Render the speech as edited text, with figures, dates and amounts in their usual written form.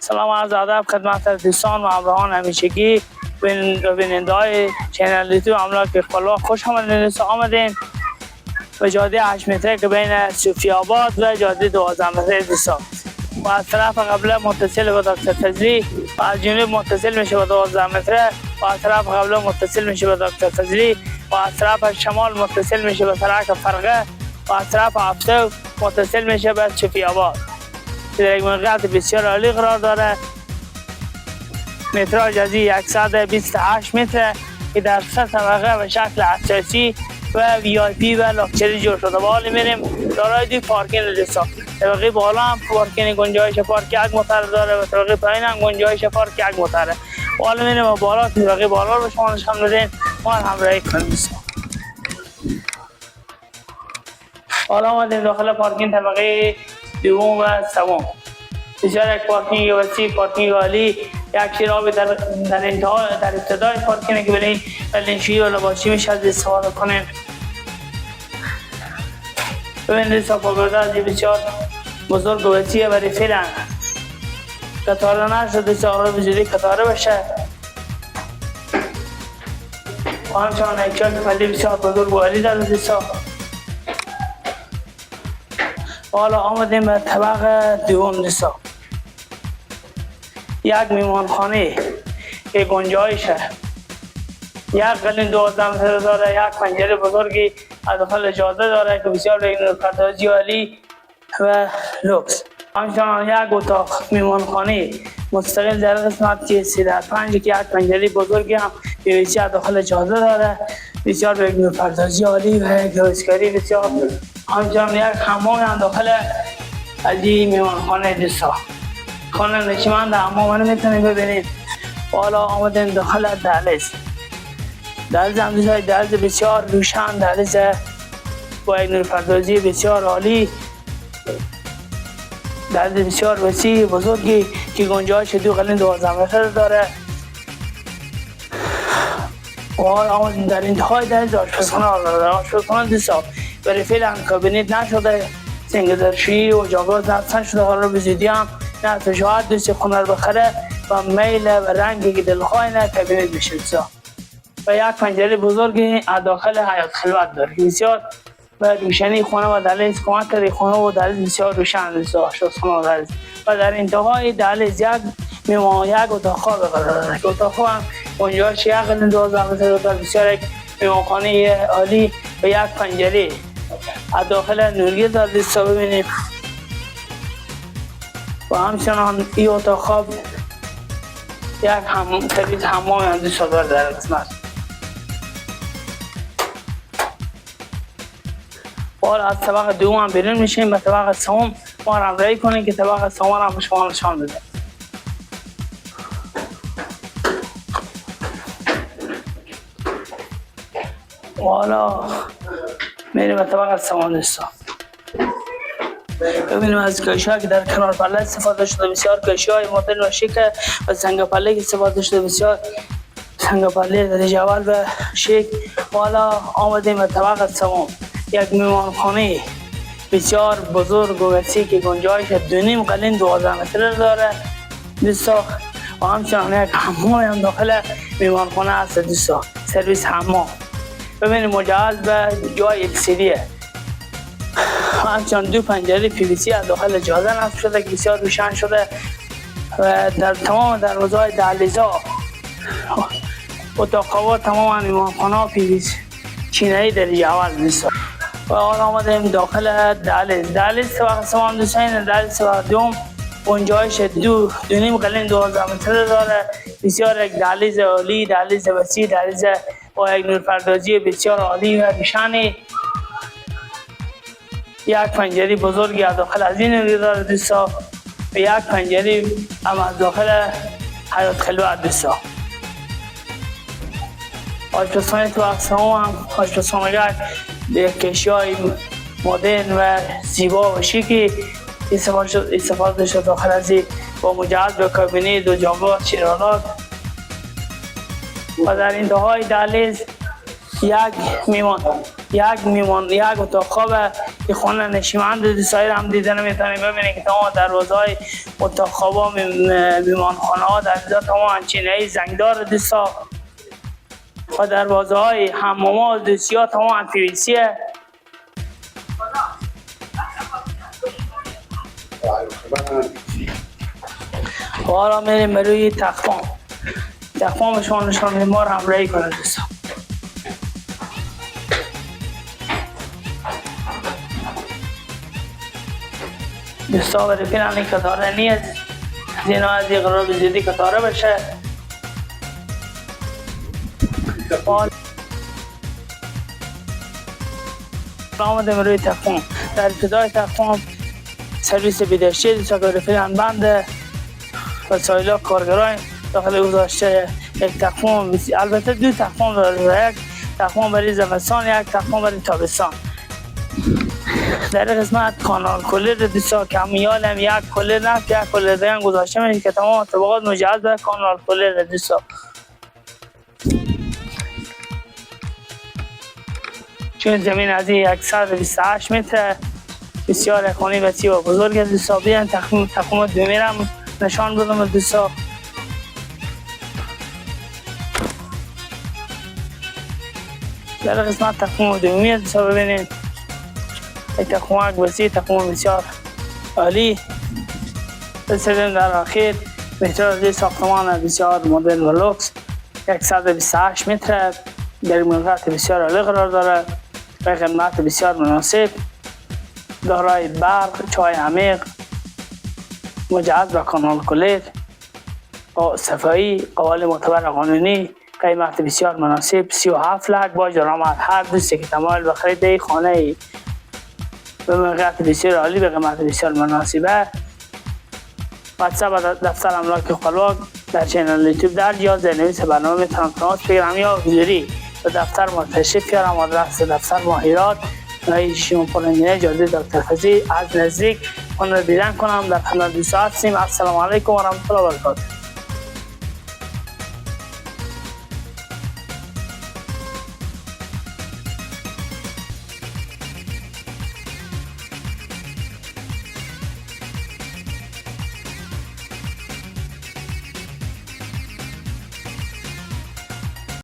سلام عرض ادب خدمت دوستان و همراهان همیشگی بیننده‌های چینل یوتیوب املاک اقبال خوش آمدین به جاده 8 متره که بین صوفی آباد و جاده 12 متره دوستان و از طرف قبله متصل به دکتر فضلی و از جنوب متصل میشه به 12 متره و از طرف قبله متصل میشه به دکتر فضلی و از طرف شمال متصل میشه به سرک فرقه و از طرف هفته متصل میشه به صوفی آباد. در یک موقعیت بسیار عالی قرار داره. متراژ از 128 متر که در 3 طبقه به شکل اساسی و وی آی پی و لاکچری جور شده. با حال میریم دارای دوی پارکینگ دوستان. طبقه بالا هم پارکینگ گنجایش پارک یک موتر داره و طبقه پایین هم گنجایش پارک یک موتره. با حال میریم بالا طبقه بالا رو شما نشان بدین ما همراهی کنیم دوستان. حالا آمدیم داخل پارکینگ طبقه دوم و سوم. بسیار یک پارکینگ وسیع، پارکینگ عالی، یک شیرابی در ابتدای پارکینگ که برای لنشویی و لباسشویی میشه از استفاده کنیم. ببینید صفاگرداز بسیار بزرگ و وسیع و رفیلن. کتاره نشده ساغره بزرگی کتاره بشه. و همچنان یک چاک فلی بسیار بزرگ و عالی داره دوستان. حالا آمدیم به طبق دوم دوستان. یک میمانخانه که گنجایشه، یک قلین 12 متر داره، یک پنجره بزرگی از داخل جاده داره که بسیار به پردازی عالی و لوکس. همچنان یک اتاق میمانخانه مستقل در قسمت که 3x5 که یک پنجره بزرگی هم PVC از داخل جاده داره، بسیار به پردازی عالی و یک لوکسکاری بسیار. همچنان یک حمام هم داخل از این میمانخانه دوستا. خانه نشیمند حمام رو میتونید ببینید. حالا آمدیم داخل دهلیز. دهلیز هم دوستای دهلیز بسیار روشن، دهلیز با یک نورپردازی بسیار عالی، دهلیز بسیار وسیع بزرگی که گنجایش 2 قلین 12 متر داره. و حالا آمدیم در انتهای دهلیز آشپزخانه داره. آشپزخانه دوستا برای فعلا کابینت نشده، سنگدرشویی و جاگاز نفسن شده. حالا به زودی هم نه شاید دوست خونه رو بخره و میل و رنگی که دلخواه نه کابینت بشه دوستا. و یک پنجره بزرگی از داخل حیاط خلوت داره که بسیار به روشنی خانه و دهلیز کمک کرده. خانه و دهلیز بسیار روشن دوستا، آشپزخانه و دهلیز. و در انتهای دهلیز یک اتاق خواب قرار داره که اتاق خواب هم گنجایش 1 قلین 12 متر داره. بسیار یک میمانخانه عالی و یک پنجره از داخل نورگی داره دوستا. ببینیم و همچنان این اتاق خواب یک سرویس حمام هم دوستا داره در قسمت. حالا از طبق دوم هم بیرون میشیم به طبق سوم. ما همراهی کنیم که طبق سوم هم به شما نشان بده. حالا میریم به طبق سوم دوستا. ببینیم از کشی‌ها که در کنار پله استفاده شده، بسیار کشی‌های مدرن و شیک و سنگ پله که استفاده شده، بسیار سنگ پله درجه اول و شیک. حالا آمدیم به طبق سوم. یک میمانخانه بسیار بزرگ و وسیع که گنجایش 2.5 قلین 12 متر داره دوستا. و همچنان یک حمام هم داخل میمانخانه هست دوستا، سرویس حمام. ببینیم مجهز به جای LCD. همچنان 2 پنجره PVC از داخل جاده نصب شده که بسیار روشن شده و در تمام دروازه‌های دهلیزها اتاق‌ها تمام میمانخانه‌ها PVC چینه‌ای درجه اول دوستا. و حالا آمدیم داخل دهلیز. دهلیز طبق سوم دوستان. دهلیز طبق دوم گنجایش 2.5 قلین 12 متر داره. بسیار یک دهلیز عالی، دهلیز وسیع، دهلیز با یک نورپردازی بسیار عالی و روشنی. یک پنجره بزرگی از داخل از این نوری داره دوستا و یک پنجره هم از داخل حیاط خلوت دوستا. آشپزخانه طبق سوم هم آشپزخانه‌گر به یک کشی‌های مدرن و زیبا و شیکی استفاده شده داخل از این با مجهز به کابینه 2 جاگاز شیرالات. و در انتهای دهلیز یک اتاق خواب که خانه نشیمند دوستایی هم دیدن میتونید ببینید که تمام دروازهای اتاق خواب میمانخانه ها در اینجا تمام چینه‌ای زنگدار دوستا و دروازه های حمام ها دوستی ها تمام پیویسیه. و حالا میریم به روی تخمام شما نشان میدیم ما رو همراهی کنه دوستا. دوستا برای پیرانی کتاره نیست زینا از این قرار بزیدی کتاره بشه. آمدیم روی تخمام. در ابتدای تخمام سرویس بیداشتی دوستا که برای پیران بنده وسایل ها کارگران داخل گذاشته. یک تخمام، البته دو تخمام داره، یک تخمام برای زمستان یک تخمام برای تابستان. در قسمت کانال کولر دوستا کمیال هم یک کولر نه یک کولر دیگه گذاشته میشه که تمام طبقات مجهز به کانال کولر دوستا. چون زمین از این 128 متر بسیار خانه وسیع و بزرگ دوستا. بیان تخمام دومی را نشان بدم دوستا. در قسمت تخمام دومی دوستا ببینید یک تخمام وسیع، تخمام بسیار عالی. رسیدیم در آخر بهتر ساختمان بسیار مدرن و لوکس 128 متر در موقعیت بسیار عالی قرار داره و قیمت بسیار مناسب، دارای برق، چای عمیق، مجهز به کانال کولر، صفایی، قوال معتبر قانونی، قیمت بسیار مناسب 37 لک با درآمد. هر دوستی که تمایل به خرید خانه به موقعیت بسیار عالی به قیمت بسیار مناسبه، واتساپ دفتر املاک خپلواک در چینل یوتیوب در جهاز نویس برنامه میتونم تماس بگیرم یا حضوری به دفتر ما تشریف بیارم. آدرس دفتر ماهیرات نای شیوم پولنجینه جاده دکتر فضی از نزدیک اون رو دیدن کنم. در خدمت دوستان هستیم. السلام علیکم و رحمت الله و برکاته.